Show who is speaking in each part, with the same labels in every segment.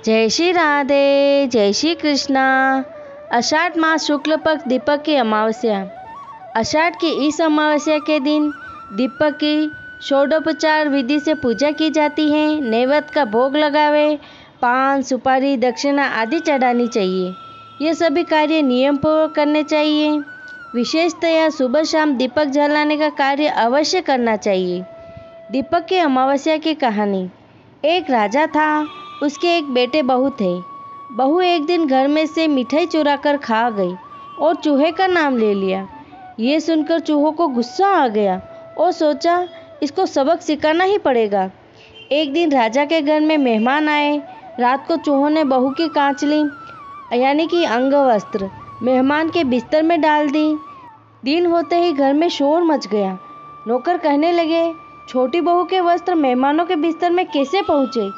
Speaker 1: जय श्री राधे, जय श्री कृष्णा। आषाढ़ मास शुक्ल पक्ष दीपक की अमावस्या। आषाढ़ की इस अमावस्या के दिन दीपक की षोडोपचार विधि से पूजा की जाती है। नैवेद्य का भोग लगावे, पान, सुपारी, दक्षिणा आदि चढ़ानी चाहिए। ये सभी कार्य नियम पूर्वक करने चाहिए। विशेषतया सुबह शाम दीपक जलाने का कार्य अवश्य करना चाहिए। दीपक की अमावस्या की कहानी। एक राजा था, उसके एक बेटे बहू थे। बहू एक दिन घर में से मिठाई चुरा कर खा गई और चूहे का नाम ले लिया। ये सुनकर चूहों को गुस्सा आ गया और सोचा इसको सबक सिखाना ही पड़ेगा। एक दिन राजा के घर में मेहमान आए। रात को चूहों ने बहू की कांचली यानी कि अंगवस्त्र मेहमान के बिस्तर में डाल दी। दिन होते ही घर में शोर मच गया। नौकर कहने लगे, छोटी बहू के वस्त्र मेहमानों के बिस्तर में कैसे पहुँचे?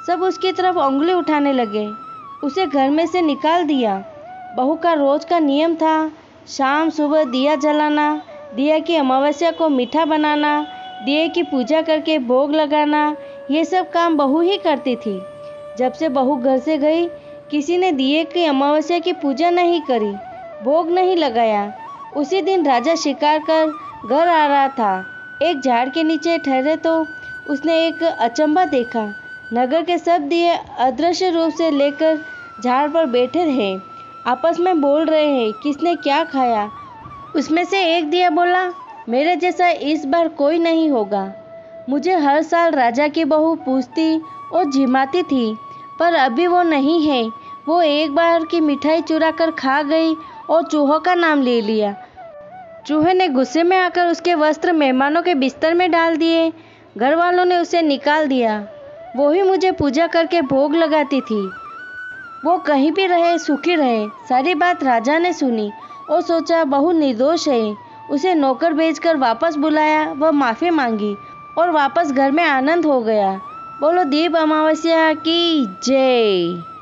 Speaker 1: सब उसकी तरफ उंगली उठाने लगे। उसे घर में से निकाल दिया। बहू का रोज का नियम था, शाम सुबह दिया जलाना, दिया की अमावस्या को मीठा बनाना, दिए की पूजा करके भोग लगाना। ये सब काम बहू ही करती थी। जब से बहू घर से गई, किसी ने दिए की अमावस्या की पूजा नहीं करी, भोग नहीं लगाया। उसी दिन राजा शिकार कर घर आ रहा था। एक झाड़ के नीचे ठहरे तो उसने एक अचंभा देखा। नगर के सब दिए अदृश्य रूप से लेकर झाड़ पर बैठे रहे, आपस में बोल रहे हैं किसने क्या खाया। उसमें से एक दिया बोला, मेरे जैसा इस बार कोई नहीं होगा। मुझे हर साल राजा की बहू पूछती और झिमाती थी, पर अभी वो नहीं है। वो एक बार की मिठाई चुरा कर खा गई और चूहों का नाम ले लिया। चूहे ने गुस्से में आकर उसके वस्त्र मेहमानों के बिस्तर में डाल दिए। घर वालों ने उसे निकाल दिया। वो ही मुझे पूजा करके भोग लगाती थी। वो कहीं भी रहे, सुखी रहे। सारी बात राजा ने सुनी और सोचा बहू निर्दोष है। उसे नौकर भेजकर वापस बुलाया, वह माफ़ी मांगी और वापस घर में आनंद हो गया। बोलो दीप अमावस्या की जय।